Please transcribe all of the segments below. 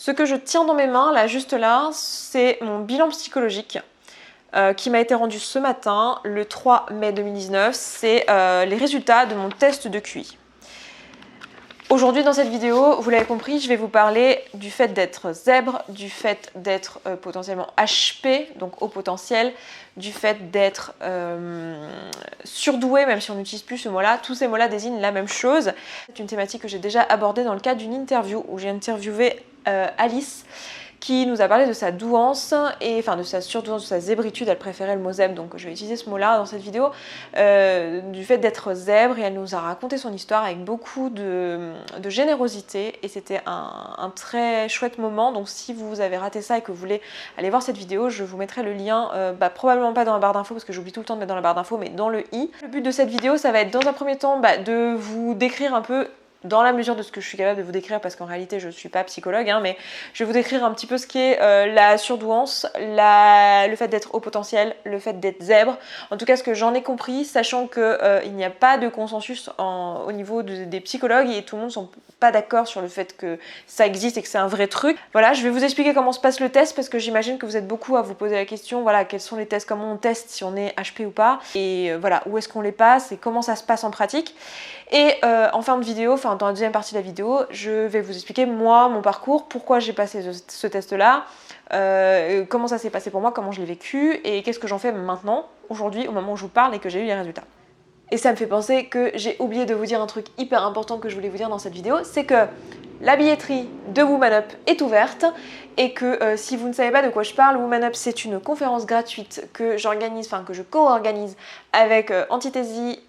Ce que je tiens dans mes mains, là, juste là, c'est mon bilan psychologique qui m'a été rendu ce matin, le 3 mai 2019. C'est les résultats de mon test de QI. Aujourd'hui, dans cette vidéo, vous l'avez compris, je vais vous parler du fait d'être zèbre, du fait d'être potentiellement HP, donc haut potentiel, du fait d'être surdoué, même si on n'utilise plus ce mot-là. Tous ces mots-là désignent la même chose. C'est une thématique que j'ai déjà abordée dans le cadre d'une interview où j'ai interviewé Alice, qui nous a parlé de sa douance, et enfin de sa surdouance, de sa zébritude. Elle préférait le mot zèbre, donc je vais utiliser ce mot-là dans cette vidéo, du fait d'être zèbre, et elle nous a raconté son histoire avec beaucoup de générosité, et c'était un très chouette moment. Donc si vous avez raté ça et que vous voulez aller voir cette vidéo, je vous mettrai le lien, probablement pas dans la barre d'infos, parce que j'oublie tout le temps de mettre dans la barre d'infos, mais dans le i. Le but de cette vidéo, ça va être dans un premier temps de vous décrire un peu, dans la mesure de ce que je suis capable de vous décrire, parce qu'en réalité je ne suis pas psychologue, mais je vais vous décrire un petit peu ce qu'est la surdouance, le fait d'être haut potentiel, le fait d'être zèbre, en tout cas ce que j'en ai compris, sachant qu'il n'y a pas de consensus au niveau des psychologues, et tout le monde ne sont pas d'accord sur le fait que ça existe et que c'est un vrai truc. Voilà, je vais vous expliquer comment se passe le test, parce que j'imagine que vous êtes beaucoup à vous poser la question, voilà, quels sont les tests, comment on teste si on est HP ou pas, et voilà, où est-ce qu'on les passe et comment ça se passe en pratique. Et en fin de vidéo, enfin dans la deuxième partie de la vidéo, je vais vous expliquer moi, mon parcours, pourquoi j'ai passé ce test-là, comment ça s'est passé pour moi, comment je l'ai vécu, et qu'est-ce que j'en fais maintenant, aujourd'hui, au moment où je vous parle et que j'ai eu les résultats. Et ça me fait penser que j'ai oublié de vous dire un truc hyper important que je voulais vous dire dans cette vidéo, c'est que la billetterie de Woman Up est ouverte, et que si vous ne savez pas de quoi je parle, Woman Up, c'est une conférence gratuite que j'organise, enfin que je co-organise avec Antithésy,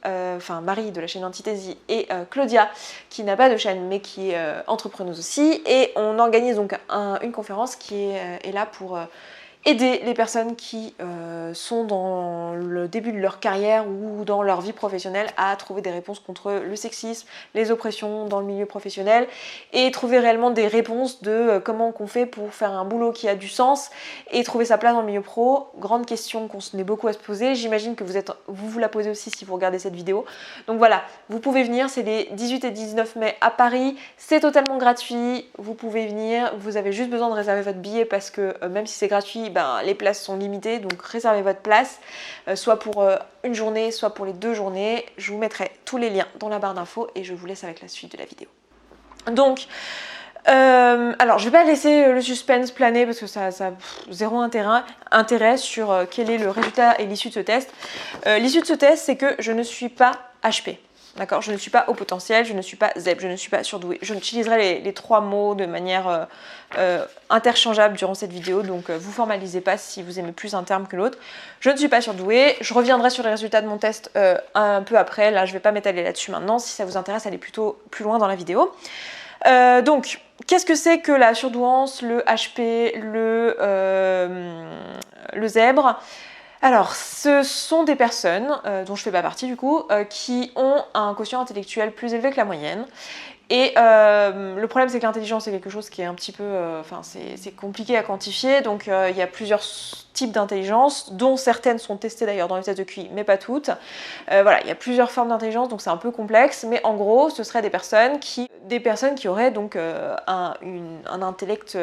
Marie de la chaîne Antithésy, et Claudia, qui n'a pas de chaîne mais qui est entrepreneuse aussi, et on organise donc une conférence qui est là pour aider les personnes qui sont dans le début de leur carrière ou dans leur vie professionnelle à trouver des réponses contre le sexisme, les oppressions dans le milieu professionnel, et trouver réellement des réponses de comment qu'on fait pour faire un boulot qui a du sens et trouver sa place dans le milieu pro. Grande question qu'on se met beaucoup à se poser, j'imagine que vous la posez aussi si vous regardez cette vidéo. Donc voilà, vous pouvez venir, c'est les 18 et 19 mai à Paris, c'est totalement gratuit, vous pouvez venir, vous avez juste besoin de réserver votre billet, parce que même si c'est gratuit, les places sont limitées, donc réservez votre place, soit pour une journée, soit pour les 2 journées. Je vous mettrai tous les liens dans la barre d'infos, et je vous laisse avec la suite de la vidéo. Donc, alors je vais pas laisser le suspense planer, parce que ça zéro intérêt sur quel est le résultat et l'issue de ce test. L'issue de ce test, c'est que je ne suis pas HP. D'accord, je ne suis pas haut potentiel, je ne suis pas zèbre, je ne suis pas surdoué. Je utiliserai les 3 mots de manière interchangeable durant cette vidéo, donc vous formalisez pas si vous aimez plus un terme que l'autre. Je ne suis pas surdouée, je reviendrai sur les résultats de mon test un peu après, là je ne vais pas m'étaler là-dessus maintenant. Si ça vous intéresse, allez plutôt plus loin dans la vidéo. Donc, qu'est-ce que c'est que la surdouance, le HP, le zèbre ? Alors, ce sont des personnes, dont je fais pas partie du coup, qui ont un quotient intellectuel plus élevé que la moyenne. Et le problème, c'est que l'intelligence, c'est quelque chose qui est un petit peu... c'est compliqué à quantifier, donc il y a plusieurs types d'intelligence, dont certaines sont testées d'ailleurs dans les tests de QI, mais pas toutes. Voilà, il y a plusieurs formes d'intelligence, donc c'est un peu complexe, mais en gros, ce seraient des personnes qui auraient donc un intellect,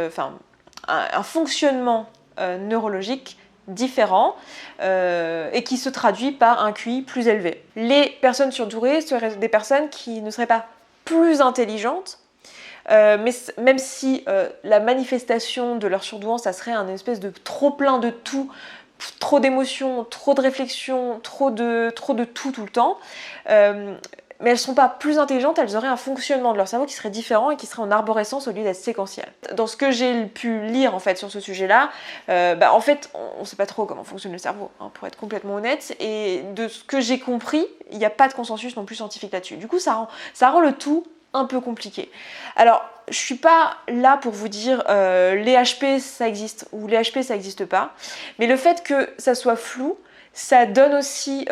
un fonctionnement neurologique différent, et qui se traduit par un QI plus élevé. Les personnes surdouées seraient des personnes qui ne seraient pas plus intelligentes, mais même si la manifestation de leur surdouance, ça serait un espèce de trop plein de tout, trop d'émotions, trop de réflexions, trop de tout le temps, mais elles ne sont pas plus intelligentes, elles auraient un fonctionnement de leur cerveau qui serait différent et qui serait en arborescence au lieu d'être séquentiel. Dans ce que j'ai pu lire en fait sur ce sujet-là, en fait on ne sait pas trop comment fonctionne le cerveau, pour être complètement honnête, et de ce que j'ai compris, il n'y a pas de consensus non plus scientifique là-dessus. Du coup ça rend le tout un peu compliqué. Alors je suis pas là pour vous dire les HP ça existe ou les HP ça existe pas, mais le fait que ça soit flou, ça donne aussi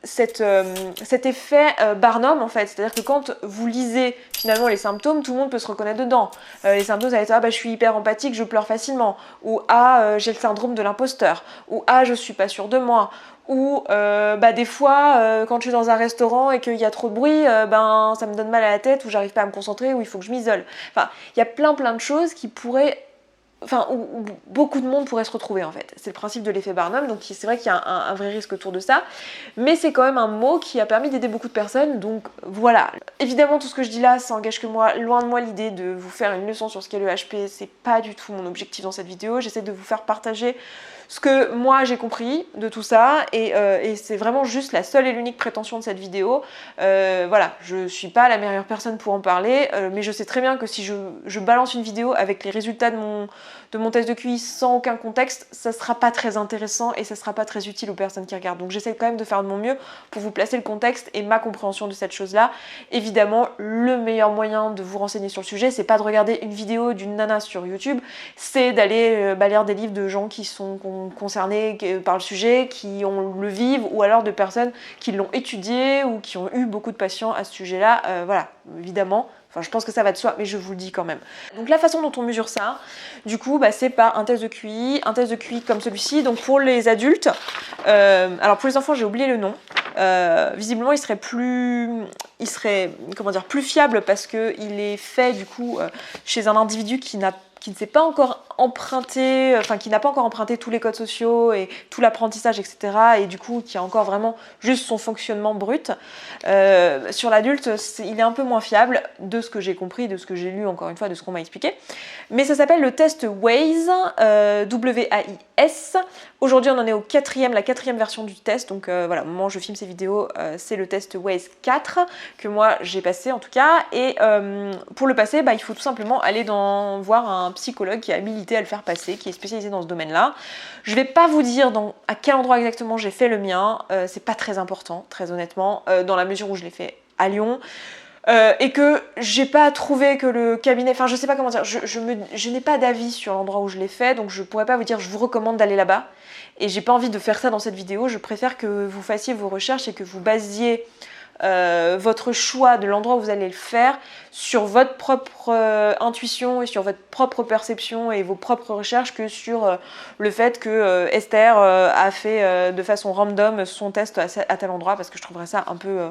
cet effet Barnum en fait, c'est-à-dire que quand vous lisez finalement les symptômes, tout le monde peut se reconnaître dedans. Les symptômes, ça va être ah bah je suis hyper empathique, je pleure facilement, ou ah j'ai le syndrome de l'imposteur, ou ah je suis pas sûre de moi, ou bah des fois quand je suis dans un restaurant et qu'il y a trop de bruit, ben ça me donne mal à la tête, ou j'arrive pas à me concentrer, ou il faut que je m'isole. Enfin, il y a plein de choses qui pourraient où beaucoup de monde pourrait se retrouver en fait. C'est le principe de l'effet Barnum, donc c'est vrai qu'il y a un vrai risque autour de ça, mais c'est quand même un mot qui a permis d'aider beaucoup de personnes, donc voilà. Évidemment tout ce que je dis là, ça engage que moi, loin de moi l'idée de vous faire une leçon sur ce qu'est le HP, c'est pas du tout mon objectif dans cette vidéo, j'essaie de vous faire partager ce que moi j'ai compris de tout ça, et c'est vraiment juste la seule et l'unique prétention de cette vidéo. Voilà, je suis pas la meilleure personne pour en parler, mais je sais très bien que si je balance une vidéo avec les résultats de mon test de QI sans aucun contexte, ça sera pas très intéressant et ça sera pas très utile aux personnes qui regardent. Donc j'essaie quand même de faire de mon mieux pour vous placer le contexte et ma compréhension de cette chose-là. Évidemment, le meilleur moyen de vous renseigner sur le sujet, c'est pas de regarder une vidéo d'une nana sur YouTube, c'est d'aller lire des livres de gens qui sont concernés par le sujet, qui le vivent, ou alors de personnes qui l'ont étudié ou qui ont eu beaucoup de patients à ce sujet-là. Voilà, évidemment. Enfin, je pense que ça va de soi, mais je vous le dis quand même. Donc la façon dont on mesure ça, du coup, bah, c'est par un test de QI comme celui-ci. Donc pour les adultes, alors pour les enfants, j'ai oublié le nom. Visiblement, il serait comment dire, plus fiable parce qu'il est fait du coup chez un individu qui ne s'est pas encore emprunté, enfin qui n'a pas encore emprunté tous les codes sociaux et tout l'apprentissage, etc. Et du coup qui a encore vraiment juste son fonctionnement brut. Sur l'adulte, il est un peu moins fiable de ce que j'ai compris, de ce que j'ai lu encore une fois, de ce qu'on m'a expliqué. Mais ça s'appelle le test WAIS, W-A-I-S. Aujourd'hui on en est la quatrième version du test, donc voilà, au moment où je filme ces vidéos, c'est le test WAIS 4 que moi j'ai passé en tout cas. Et pour le passer, bah, il faut tout simplement aller voir un psychologue qui est habilité à le faire passer, qui est spécialisé dans ce domaine-là. Je vais pas vous dire à quel endroit exactement j'ai fait le mien, c'est pas très important, très honnêtement, dans la mesure où je l'ai fait à Lyon. Et que j'ai pas trouvé que le cabinet, enfin je sais pas comment dire, je n'ai pas d'avis sur l'endroit où je l'ai fait, donc je pourrais pas vous dire je vous recommande d'aller là-bas, et j'ai pas envie de faire ça dans cette vidéo. Je préfère que vous fassiez vos recherches et que vous basiez votre choix de l'endroit où vous allez le faire sur votre propre intuition et sur votre propre perception et vos propres recherches, que sur le fait que Esther a fait de façon random son test à tel endroit, parce que je trouverais ça un peu...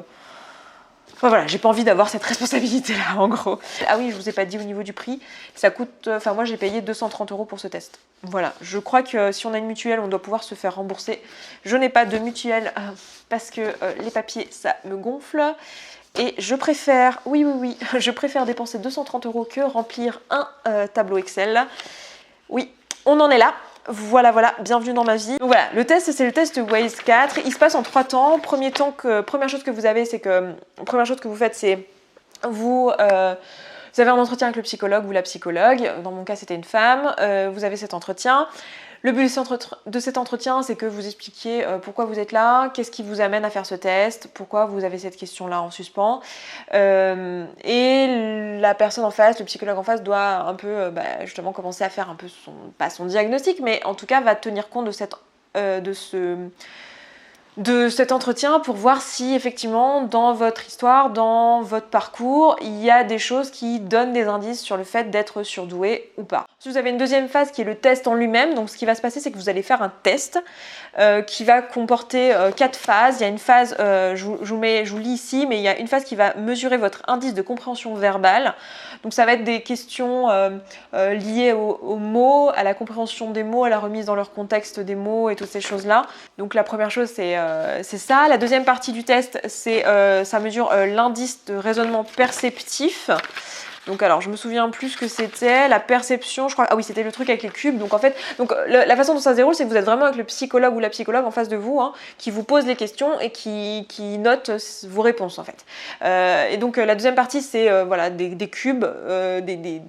Enfin voilà, j'ai pas envie d'avoir cette responsabilité-là, en gros. Ah oui, je vous ai pas dit au niveau du prix, ça coûte... Enfin moi j'ai payé 230 € pour ce test. Voilà, je crois que si on a une mutuelle, on doit pouvoir se faire rembourser. Je n'ai pas de mutuelle parce que les papiers, ça me gonfle. Et je préfère, oui, je préfère dépenser 230 € que remplir un tableau Excel. Oui, on en est là. Voilà, bienvenue dans ma vie. Donc voilà, le test, c'est le test WAIS 4. Il se passe en 3 temps. Première chose que vous avez, c'est que... Première chose que vous faites, c'est... Vous avez un entretien avec le psychologue ou la psychologue. Dans mon cas, c'était une femme. Vous avez cet entretien. Le but de cet entretien, c'est que vous expliquiez pourquoi vous êtes là, qu'est-ce qui vous amène à faire ce test, pourquoi vous avez cette question-là en suspens. Et la personne en face, le psychologue en face, doit un peu justement commencer à faire un peu pas son diagnostic, mais en tout cas va tenir compte de cet entretien pour voir si effectivement dans votre histoire, dans votre parcours, il y a des choses qui donnent des indices sur le fait d'être surdoué ou pas. Si vous avez une deuxième phase qui est le test en lui-même, donc ce qui va se passer, c'est que vous allez faire un test qui va comporter 4 phases. Il y a une phase, je vous lis ici, mais il y a une phase qui va mesurer votre indice de compréhension verbale. Donc ça va être des questions liées aux mots, à la compréhension des mots, à la remise dans leur contexte des mots et toutes ces choses-là. Donc la première chose, c'est ça. La deuxième partie du test, ça mesure l'indice de raisonnement perceptif. Donc alors, je me souviens plus ce que c'était, la perception, je crois, ah oui, c'était le truc avec les cubes. Donc en fait, la façon dont ça se déroule, c'est que vous êtes vraiment avec le psychologue ou la psychologue en face de vous, qui vous pose les questions et qui note vos réponses en fait. Et donc la deuxième partie, c'est voilà, des cubes, des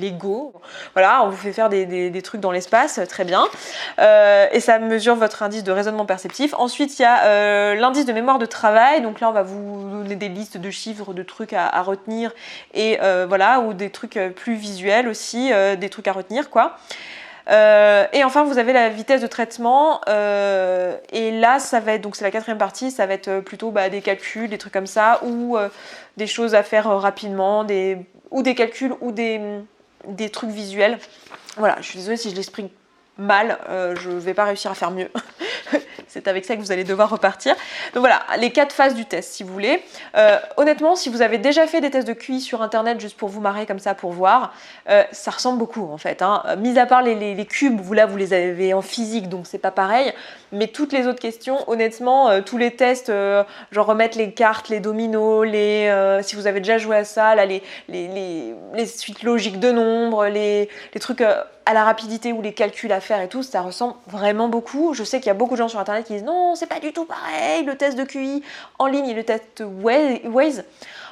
Lego. Voilà, on vous fait faire des trucs dans l'espace, très bien. Et ça mesure votre indice de raisonnement perceptif. Ensuite, il y a l'indice de mémoire de travail. Donc là, on va vous donner des listes de chiffres, de trucs à retenir. Et voilà, ou des trucs plus visuels aussi, des trucs à retenir quoi. Et enfin, vous avez la vitesse de traitement. Et là, ça va être, donc c'est la 4e partie, ça va être plutôt des calculs, des trucs comme ça, ou des choses à faire rapidement, ou des calculs, ou des trucs visuels. Voilà, je suis désolée si je l'exprime mal, je vais pas réussir à faire mieux. C'est avec ça que vous allez devoir repartir. Donc voilà, les 4 phases du test si vous voulez. Honnêtement, si vous avez déjà fait des tests de QI sur internet juste pour vous marrer comme ça pour voir, ça ressemble beaucoup en fait. Mis à part les cubes, vous les avez en physique donc c'est pas pareil. Mais toutes les autres questions, honnêtement, tous les tests, genre remettre les cartes, les dominos, si vous avez déjà joué à ça, là, les suites logiques de nombres, les trucs à la rapidité ou les calculs à faire et tout, ça ressemble vraiment beaucoup. Je sais qu'il y a beaucoup de gens sur internet qui disent non, c'est pas du tout pareil, le test de QI en ligne et le test Waze.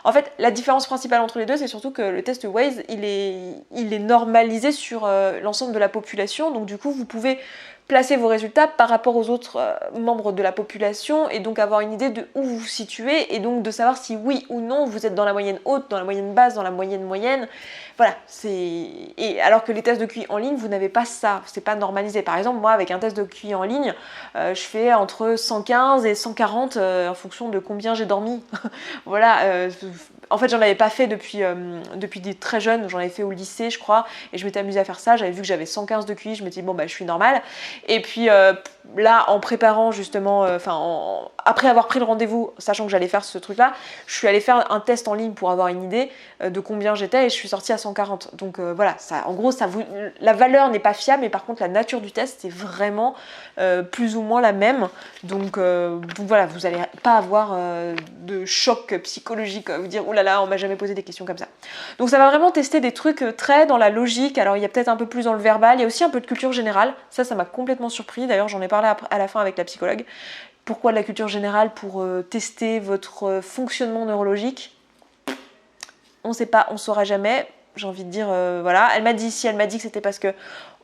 En fait, la différence principale entre les deux, c'est surtout que le test Waze, il est normalisé sur l'ensemble de la population. Donc du coup, vous pouvez placer vos résultats par rapport aux autres membres de la population et donc avoir une idée de où vous vous situez et donc de savoir si oui ou non vous êtes dans la moyenne haute, dans la moyenne basse, dans la moyenne moyenne. Voilà, et alors que les tests de QI en ligne, vous n'avez pas ça, c'est pas normalisé. Par exemple, moi avec un test de QI en ligne, je fais entre 115 et 140 en fonction de combien j'ai dormi. Voilà, en fait j'en avais pas fait depuis très jeune, j'en avais fait au lycée je crois, et je m'étais amusée à faire ça, j'avais vu que j'avais 115 de QI, je me suis dit bon je suis normale. Et puis là, en préparant justement, après avoir pris le rendez-vous, sachant que j'allais faire ce truc-là, je suis allée faire un test en ligne pour avoir une idée de combien j'étais et je suis sortie à 140. Donc voilà, ça, en gros, la valeur n'est pas fiable, mais par contre, la nature du test, c'est vraiment plus ou moins la même. Donc voilà, vous n'allez pas avoir de choc psychologique, vous dire « Oh là là, on m'a jamais posé des questions comme ça ». Donc ça va vraiment tester des trucs très dans la logique. Alors il y a peut-être un peu plus dans le verbal, il y a aussi un peu de culture générale. Ça m'a complètement surpris. D'ailleurs, j'en ai parlé à la fin avec la psychologue. Pourquoi de la culture générale? Pour tester votre fonctionnement neurologique. On ne sait pas, on ne saura jamais. J'ai envie de dire, voilà. Elle m'a dit que c'était parce que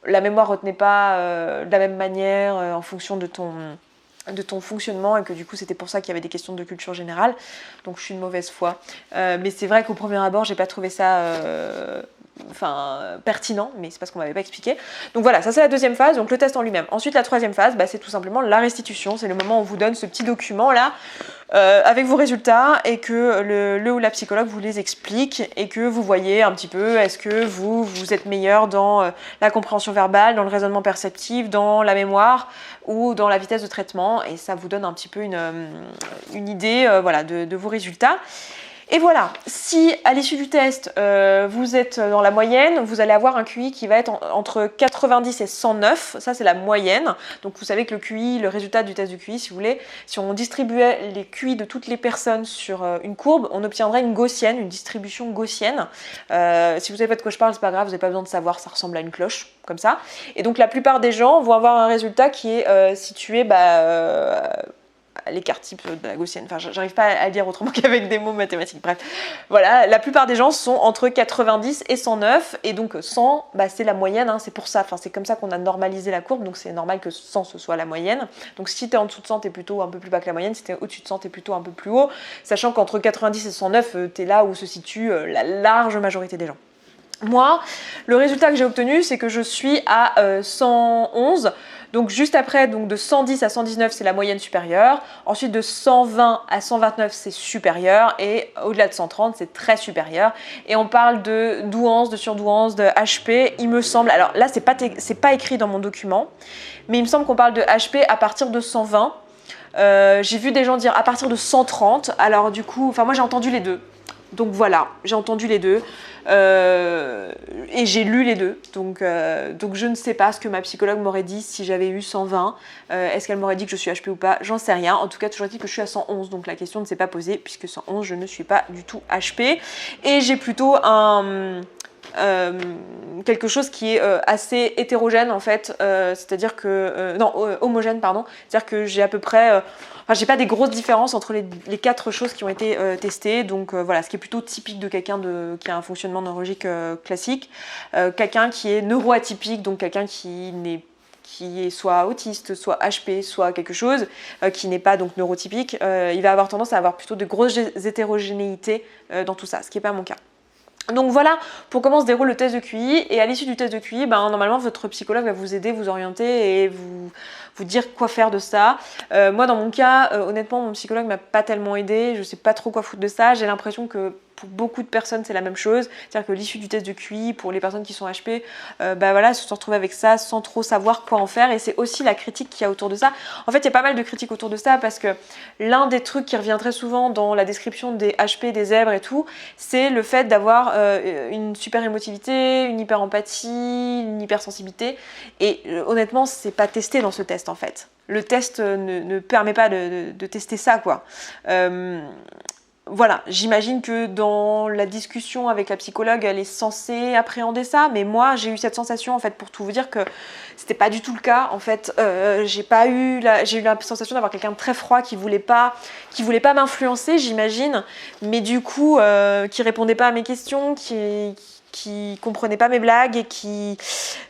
la mémoire ne retenait pas de la même manière en fonction de ton fonctionnement et que du coup c'était pour ça qu'il y avait des questions de culture générale. Donc je suis de mauvaise foi. Mais c'est vrai qu'au premier abord, j'ai pas trouvé ça pertinent, mais c'est parce qu'on m'avait pas expliqué. Donc voilà, ça c'est la 2e phase, donc le test en lui-même. Ensuite, la 3e phase, c'est tout simplement la restitution. C'est le moment où on vous donne ce petit document là avec vos résultats et que le ou la psychologue vous les explique et que vous voyez un petit peu est-ce que vous êtes meilleur dans la compréhension verbale, dans le raisonnement perceptif, dans la mémoire ou dans la vitesse de traitement, et ça vous donne un petit peu une idée voilà, de vos résultats. Et voilà, si à l'issue du test, vous êtes dans la moyenne, vous allez avoir un QI qui va être entre 90 et 109, ça c'est la moyenne. Donc vous savez que le QI, le résultat du test du QI, si vous voulez, si on distribuait les QI de toutes les personnes sur une courbe, on obtiendrait une gaussienne, une distribution gaussienne. Si vous savez pas de quoi je parle, c'est pas grave, vous n'avez pas besoin de savoir, ça ressemble à une cloche, comme ça. Et donc la plupart des gens vont avoir un résultat qui est situé l'écart type de la gaussienne, enfin j'arrive pas à le dire autrement qu'avec des mots mathématiques, bref. Voilà, la plupart des gens sont entre 90 et 109, et donc 100, c'est la moyenne, c'est pour ça, enfin c'est comme ça qu'on a normalisé la courbe, donc c'est normal que 100 ce soit la moyenne. Donc si t'es en dessous de 100, t'es plutôt un peu plus bas que la moyenne, si t'es au-dessus de 100, t'es plutôt un peu plus haut, sachant qu'entre 90 et 109, t'es là où se situe la large majorité des gens. Moi, le résultat que j'ai obtenu, c'est que je suis à 111. Donc juste après, donc de 110 à 119, c'est la moyenne supérieure. Ensuite, de 120 à 129, c'est supérieur. Et au-delà de 130, c'est très supérieur. Et on parle de douance, de surdouance, de HP. Il me semble, alors là, c'est pas écrit dans mon document, mais il me semble qu'on parle de HP à partir de 120. J'ai vu des gens dire à partir de 130. Alors du coup, moi j'ai entendu les deux. Donc voilà, j'ai entendu les deux et j'ai lu les deux. Donc je ne sais pas ce que ma psychologue m'aurait dit si j'avais eu 120. Est-ce qu'elle m'aurait dit que je suis HP ou pas? J'en sais rien. En tout cas, toujours dit que je suis à 111. Donc la question ne s'est pas posée puisque 111, je ne suis pas du tout HP. Et j'ai plutôt quelque chose qui est assez hétérogène en fait, c'est-à-dire que homogène pardon, c'est-à-dire que j'ai à peu près j'ai pas des grosses différences entre les 4 choses qui ont été testées, donc voilà, ce qui est plutôt typique de quelqu'un qui a un fonctionnement neurologique classique, quelqu'un qui est neuroatypique, donc quelqu'un qui est soit autiste, soit HP, soit quelque chose qui n'est pas donc neurotypique, il va avoir tendance à avoir plutôt de grosses hétérogénéités dans tout ça, ce qui n'est pas mon cas. Donc voilà pour comment se déroule le test de QI, et à l'issue du test de QI, normalement votre psychologue va vous aider, vous orienter et vous dire quoi faire de ça. Moi dans mon cas, honnêtement mon psychologue m'a pas tellement aidé, je sais pas trop quoi foutre de ça, j'ai l'impression que pour beaucoup de personnes c'est la même chose, c'est-à-dire que l'issue du test de QI pour les personnes qui sont HP, voilà, se sont retrouvées avec ça sans trop savoir quoi en faire, et c'est aussi la critique qu'il y a autour de ça. En fait il y a pas mal de critiques autour de ça parce que l'un des trucs qui revient très souvent dans la description des HP, des zèbres et tout, c'est le fait d'avoir une super émotivité, une hyper empathie, une hypersensibilité, et honnêtement c'est pas testé dans ce test en fait. Le test ne permet pas de tester ça quoi. Voilà, j'imagine que dans la discussion avec la psychologue, elle est censée appréhender ça, mais moi j'ai eu cette sensation en fait, pour tout vous dire, que c'était pas du tout le cas en fait. J'ai eu la sensation d'avoir quelqu'un de très froid qui voulait pas m'influencer, j'imagine, mais du coup qui répondait pas à mes questions, qui comprenait pas mes blagues et qui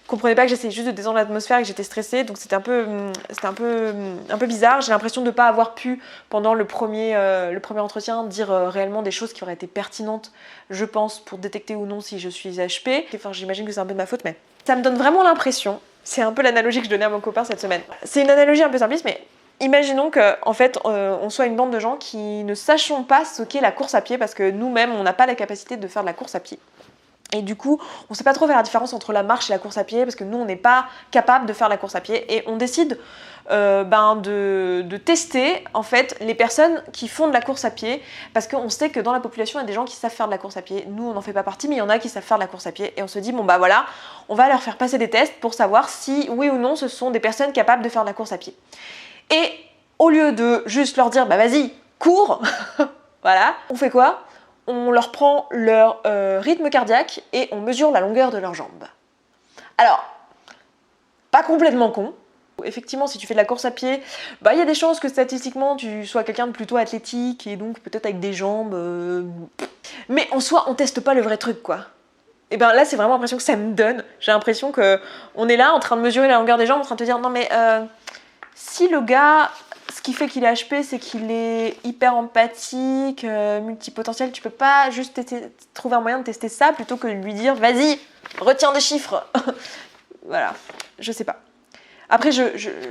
comprenait pas que j'essayais juste de détendre l'atmosphère et que j'étais stressée, donc c'était un peu bizarre. J'ai l'impression de pas avoir pu pendant le premier entretien dire réellement des choses qui auraient été pertinentes, je pense, pour détecter ou non si je suis HP. Enfin j'imagine que c'est un peu de ma faute, mais ça me donne vraiment l'impression, c'est un peu l'analogie que je donnais à mon copain cette semaine. C'est une analogie un peu simpliste, mais imaginons qu'en fait on soit une bande de gens qui ne sachons pas ce qu'est la course à pied, parce que nous-mêmes on n'a pas la capacité de faire de la course à pied. Et du coup, on ne sait pas trop faire la différence entre la marche et la course à pied, parce que nous, on n'est pas capable de faire la course à pied. Et on décide de tester en fait les personnes qui font de la course à pied, parce qu'on sait que dans la population, il y a des gens qui savent faire de la course à pied. Nous, on n'en fait pas partie, mais il y en a qui savent faire de la course à pied. Et on se dit, bon bah voilà, on va leur faire passer des tests pour savoir si, oui ou non, ce sont des personnes capables de faire de la course à pied. Et au lieu de juste leur dire, bah vas-y, cours, voilà, on fait quoi ? On leur prend leur rythme cardiaque et on mesure la longueur de leurs jambes. Alors, pas complètement con. Effectivement, si tu fais de la course à pied, il y a des chances que statistiquement tu sois quelqu'un de plutôt athlétique et donc peut-être avec des jambes. Mais en soi, on teste pas le vrai truc quoi. Et bien là, c'est vraiment l'impression que ça me donne. J'ai l'impression qu'on est là en train de mesurer la longueur des jambes, en train de te dire non mais si le gars, ce qui fait qu'il est HP, c'est qu'il est hyper empathique, multipotentiel, tu peux pas juste trouver un moyen de tester ça plutôt que de lui dire vas-y, retiens des chiffres. Voilà, je sais pas. Après,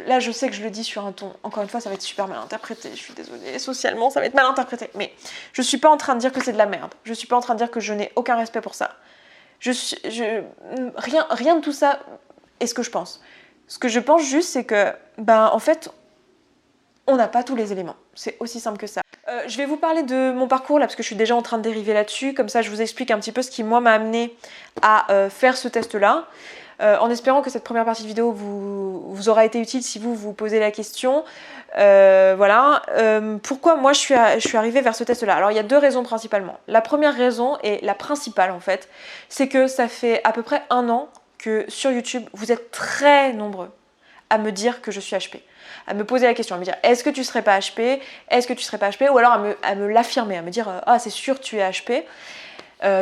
là, je sais que je le dis sur un ton, encore une fois, ça va être super mal interprété, je suis désolée, socialement, ça va être mal interprété, mais je suis pas en train de dire que c'est de la merde, je suis pas en train de dire que je n'ai aucun respect pour ça. Rien de tout ça est ce que je pense. Ce que je pense juste, c'est que, en fait, on n'a pas tous les éléments. C'est aussi simple que ça. Je vais vous parler de mon parcours là, parce que je suis déjà en train de dériver là-dessus. Comme ça, je vous explique un petit peu ce qui, moi, m'a amené à faire ce test-là. En espérant que cette première partie de vidéo vous aura été utile si vous posez la question. Voilà. Pourquoi moi je suis arrivée vers ce test-là? Alors il y a deux raisons principalement. La première raison, et la principale en fait, c'est que ça fait à peu près 1 an que sur YouTube, vous êtes très nombreux à me dire que je suis HP. À me poser la question, à me dire est-ce que tu serais pas HP? Est-ce que tu serais pas HP? Ou alors à me l'affirmer, à me dire ah c'est sûr tu es HP.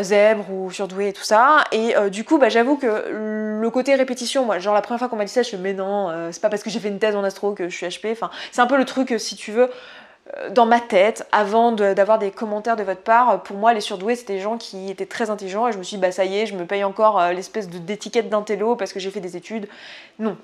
Zèbre ou surdoué et tout ça, et du coup j'avoue que le côté répétition, moi genre la première fois qu'on m'a dit ça je me mais non, c'est pas parce que j'ai fait une thèse en astro que je suis HP, enfin c'est un peu le truc si tu veux dans ma tête avant d'avoir des commentaires de votre part. Pour moi les surdoués c'était des gens qui étaient très intelligents et je me suis dit ça y est, je me paye encore l'espèce d'étiquette d'intello parce que j'ai fait des études. Non,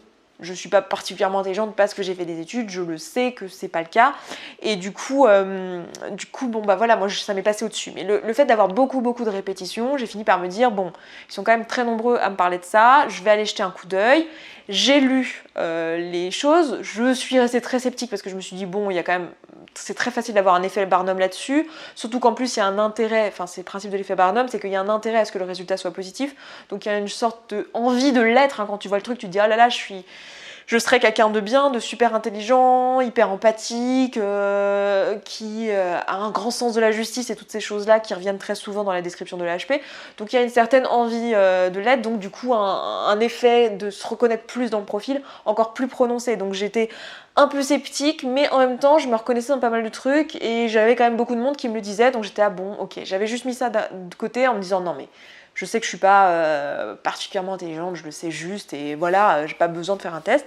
je suis pas particulièrement intelligente parce que j'ai fait des études, je le sais que c'est pas le cas, et du coup voilà, moi ça m'est passé au-dessus. Mais le fait d'avoir beaucoup de répétitions, j'ai fini par me dire bon, ils sont quand même très nombreux à me parler de ça, je vais aller jeter un coup d'œil. J'ai lu les choses, je suis restée très sceptique parce que je me suis dit bon, il y a quand même, c'est très facile d'avoir un effet Barnum là-dessus, surtout qu'en plus il y a un intérêt, enfin c'est le principe de l'effet Barnum, c'est qu'il y a un intérêt à ce que le résultat soit positif, donc il y a une sorte d'envie de l'être, hein, quand tu vois le truc tu te dis ah là là je serais quelqu'un de bien, de super intelligent, hyper empathique, qui a un grand sens de la justice et toutes ces choses-là qui reviennent très souvent dans la description de l'AHP. Donc il y a une certaine envie de l'être, donc du coup un effet de se reconnaître plus dans le profil encore plus prononcé. Donc j'étais un peu sceptique, mais en même temps je me reconnaissais dans pas mal de trucs et j'avais quand même beaucoup de monde qui me le disait, donc j'étais bon, ok. J'avais juste mis ça de côté en me disant non mais je sais que je suis pas particulièrement intelligente, je le sais juste, et voilà, j'ai pas besoin de faire un test.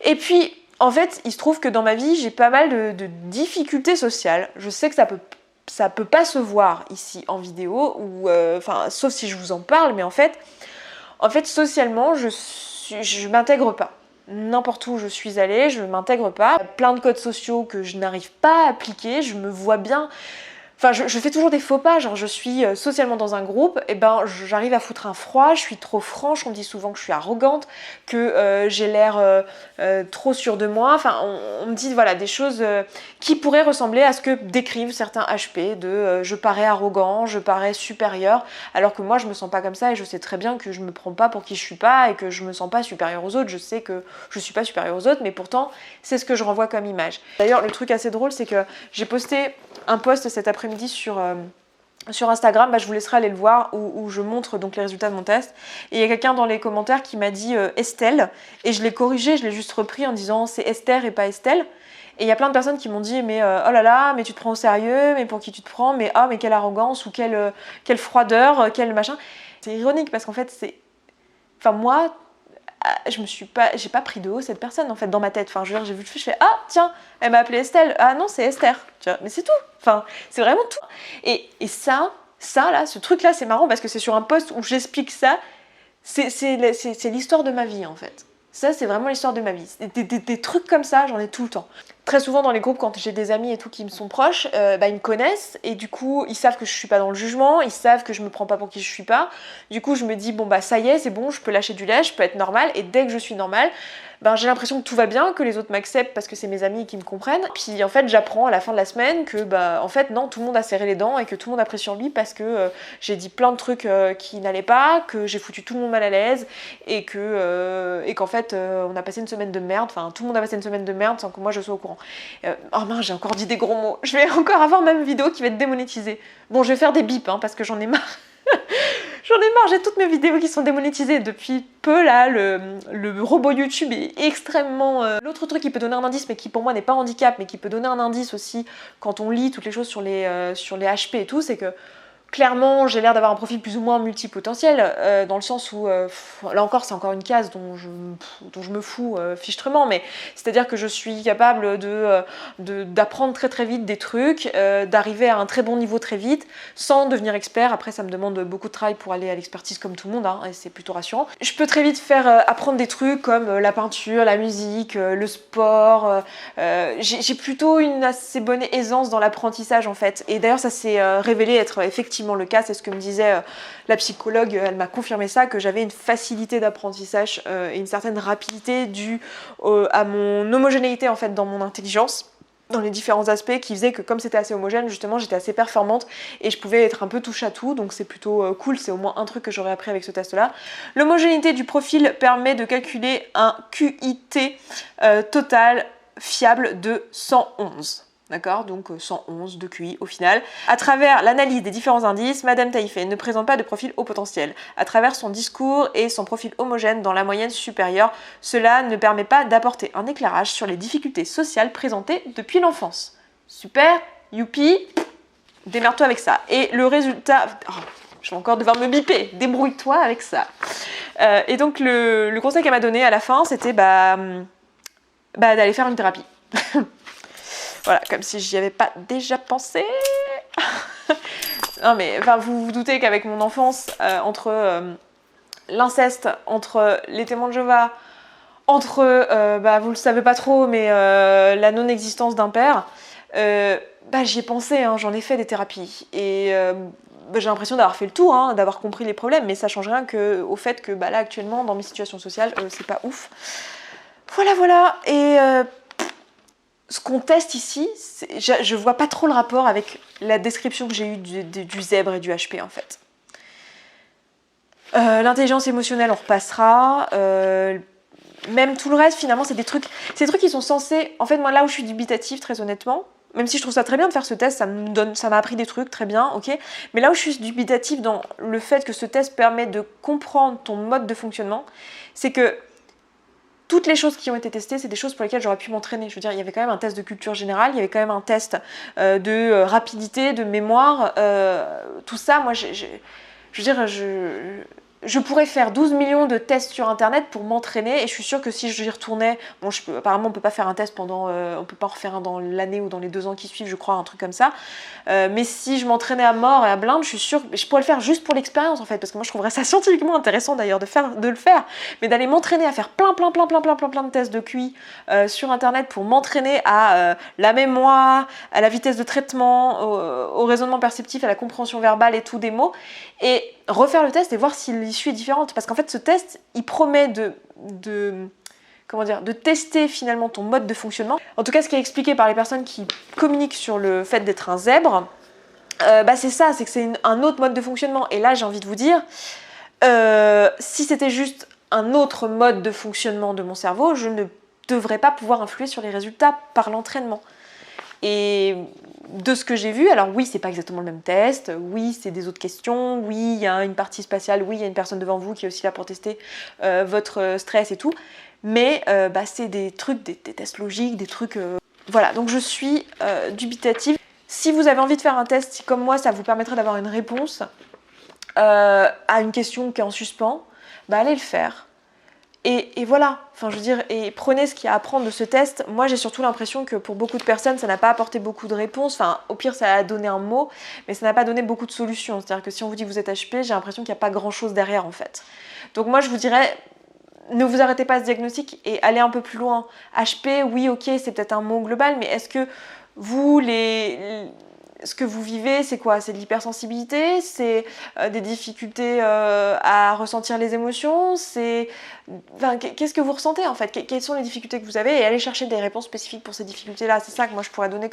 Et puis, en fait, il se trouve que dans ma vie, j'ai pas mal de difficultés sociales. Je sais que ça peut ça peut pas se voir ici en vidéo, ou sauf si je vous en parle, mais en fait socialement, je m'intègre pas. N'importe où je suis allée, je m'intègre pas. Il y a plein de codes sociaux que je n'arrive pas à appliquer, je me vois bien. Enfin, je fais toujours des faux pas, genre je suis socialement dans un groupe, et ben j'arrive à foutre un froid, je suis trop franche, on me dit souvent que je suis arrogante, que j'ai l'air trop sûre de moi, enfin on me dit voilà des choses qui pourraient ressembler à ce que décrivent certains HP, de je parais arrogant, je parais supérieur, alors que moi je me sens pas comme ça et je sais très bien que je me prends pas pour qui je suis pas et que je me sens pas supérieure aux autres, je sais que je suis pas supérieure aux autres, mais pourtant c'est ce que je renvoie comme image. D'ailleurs le truc assez drôle c'est que j'ai posté un post cet après-midi sur Instagram, je vous laisserai aller le voir, où je montre donc les résultats de mon test. Et il y a quelqu'un dans les commentaires qui m'a dit Estelle, et je l'ai corrigé, je l'ai juste repris en disant c'est Esther et pas Estelle. Et il y a plein de personnes qui m'ont dit mais oh là là, mais tu te prends au sérieux, mais pour qui tu te prends, mais mais quelle arrogance, ou quelle froideur, quel machin. C'est ironique parce qu'en fait c'est... Enfin moi... j'ai pas pris de haut cette personne en fait dans ma tête. Enfin, je veux dire, j'ai vu le fait, je fais ah tiens, elle m'a appelée Estelle. Ah non, c'est Esther. Tu vois, mais c'est tout. Enfin, c'est vraiment tout. Et ça là, ce truc là, c'est marrant parce que c'est sur un post où j'explique ça. C'est l'histoire de ma vie en fait. Ça, c'est vraiment l'histoire de ma vie. Des trucs comme ça, j'en ai tout le temps. Très souvent dans les groupes, quand j'ai des amis et tout qui me sont proches, ils me connaissent et du coup, ils savent que je suis pas dans le jugement, ils savent que je me prends pas pour qui je suis pas. Du coup, je me dis, bon ça y est, c'est bon, je peux lâcher du lait, je peux être normale. Et dès que je suis normale, j'ai l'impression que tout va bien, que les autres m'acceptent parce que c'est mes amis qui me comprennent. Puis en fait, j'apprends à la fin de la semaine que en fait non, tout le monde a serré les dents et que tout le monde a pris sur lui parce que j'ai dit plein de trucs qui n'allaient pas, que j'ai foutu tout le monde mal à l'aise et qu'en fait on a passé une semaine de merde. Enfin, tout le monde a passé une semaine de merde sans que moi je sois au courant. Oh mince, j'ai encore dit des gros mots. Je vais encore avoir ma vidéo qui va être démonétisée. Bon, je vais faire des bips parce que j'en ai marre. J'en ai marre, j'ai toutes mes vidéos qui sont démonétisées depuis peu là, le robot YouTube est extrêmement... L'autre truc qui peut donner un indice, mais qui pour moi n'est pas handicap, mais qui peut donner un indice aussi quand on lit toutes les choses sur les HP et tout, c'est que clairement j'ai l'air d'avoir un profil plus ou moins multipotentiel, dans le sens où, là encore c'est encore une case dont je me fous fichtrement, mais c'est-à-dire que je suis capable d'apprendre très très vite des trucs, d'arriver à un très bon niveau très vite, sans devenir expert. Après ça me demande beaucoup de travail pour aller à l'expertise comme tout le monde, et c'est plutôt rassurant. Je peux très vite faire apprendre des trucs comme la peinture, la musique, le sport, j'ai plutôt une assez bonne aisance dans l'apprentissage en fait, et d'ailleurs ça s'est révélé être effectivement le cas, c'est ce que me disait la psychologue, elle m'a confirmé ça, que j'avais une facilité d'apprentissage et une certaine rapidité due à mon homogénéité en fait dans mon intelligence, dans les différents aspects, qui faisaient que comme c'était assez homogène, justement j'étais assez performante et je pouvais être un peu touche à tout, donc c'est plutôt cool, c'est au moins un truc que j'aurais appris avec ce test là. L'homogénéité du profil permet de calculer un QIT total fiable de 111. D'accord, donc 111 de QI au final. À travers l'analyse des différents indices, Madame Taïfé ne présente pas de profil haut potentiel. À travers son discours et son profil homogène dans la moyenne supérieure, cela ne permet pas d'apporter un éclairage sur les difficultés sociales présentées depuis l'enfance. Super, youpi, démerde-toi avec ça. Et le résultat... Oh, je vais encore devoir me biper, débrouille-toi avec ça. Et donc le conseil qu'elle m'a donné à la fin, c'était d'aller faire une thérapie. Voilà, comme si j'y avais pas déjà pensé. Non mais vous vous doutez qu'avec mon enfance, entre l'inceste, entre les témoins de Jéhovah, entre, vous le savez pas trop, mais la non-existence d'un père, j'y ai pensé, j'en ai fait des thérapies. Et j'ai l'impression d'avoir fait le tour, d'avoir compris les problèmes, mais ça change rien au fait que là actuellement, dans mes situations sociales, c'est pas ouf. Voilà, et... ce qu'on teste ici, je vois pas trop le rapport avec la description que j'ai eue du zèbre et du HP en fait. L'intelligence émotionnelle, on repassera. Même tout le reste, finalement, c'est des trucs qui sont censés... En fait, moi, là où je suis dubitative, très honnêtement, même si je trouve ça très bien de faire ce test, ça m'a appris des trucs, très bien, ok. Mais là où je suis dubitative dans le fait que ce test permet de comprendre ton mode de fonctionnement, c'est que toutes les choses qui ont été testées, c'est des choses pour lesquelles j'aurais pu m'entraîner. Je veux dire, il y avait quand même un test de culture générale, il y avait quand même un test de rapidité, de mémoire, tout ça, moi, je veux dire, je pourrais faire 12 millions de tests sur internet pour m'entraîner et je suis sûre que si j'y retournais, bon apparemment on peut pas faire un test pendant, on peut pas en refaire un dans l'année ou dans les 2 ans qui suivent, je crois, un truc comme ça, mais si je m'entraînais à mort et à blinde, je suis sûre que je pourrais le faire juste pour l'expérience en fait, parce que moi je trouverais ça scientifiquement intéressant d'ailleurs de le faire, mais d'aller m'entraîner à faire plein de tests de QI sur internet pour m'entraîner à la mémoire, à la vitesse de traitement, au raisonnement perceptif, à la compréhension verbale et tout des mots, et refaire le test et voir si l'issue est différente. Parce qu'en fait, ce test, il promet comment dire, de tester finalement ton mode de fonctionnement. En tout cas, ce qui est expliqué par les personnes qui communiquent sur le fait d'être un zèbre, c'est ça, c'est que c'est un autre mode de fonctionnement. Et là, j'ai envie de vous dire, si c'était juste un autre mode de fonctionnement de mon cerveau, je ne devrais pas pouvoir influer sur les résultats par l'entraînement. Et de ce que j'ai vu, alors oui, c'est pas exactement le même test, oui, c'est des autres questions, oui, il y a une partie spatiale, oui, il y a une personne devant vous qui est aussi là pour tester votre stress et tout, mais c'est des trucs, des tests logiques, des trucs... Voilà, donc je suis dubitative. Si vous avez envie de faire un test, si comme moi, ça vous permettrait d'avoir une réponse à une question qui est en suspens, allez le faire. Et voilà, enfin je veux dire, et prenez ce qu'il y a à apprendre de ce test. Moi j'ai surtout l'impression que pour beaucoup de personnes ça n'a pas apporté beaucoup de réponses, enfin au pire ça a donné un mot, mais ça n'a pas donné beaucoup de solutions. C'est-à-dire que si on vous dit que vous êtes HP, j'ai l'impression qu'il n'y a pas grand chose derrière en fait. Donc moi je vous dirais, ne vous arrêtez pas à ce diagnostic et allez un peu plus loin. HP, oui ok, c'est peut-être un mot global, mais est-ce que vous, ce que vous vivez, c'est quoi? C'est de l'hypersensibilité? C'est des difficultés à ressentir les émotions? Qu'est-ce que vous ressentez en fait? Quelles sont les difficultés que vous avez? Et allez chercher des réponses spécifiques pour ces difficultés-là. C'est ça que moi je pourrais donner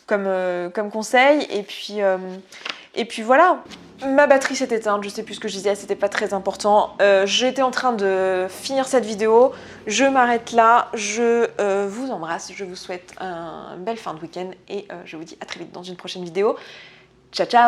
comme conseil. Et puis voilà. Ma batterie s'est éteinte, je sais plus ce que je disais, c'était pas très important. J'étais en train de finir cette vidéo, je m'arrête là, je vous embrasse, je vous souhaite une belle fin de week-end et je vous dis à très vite dans une prochaine vidéo. Ciao ciao!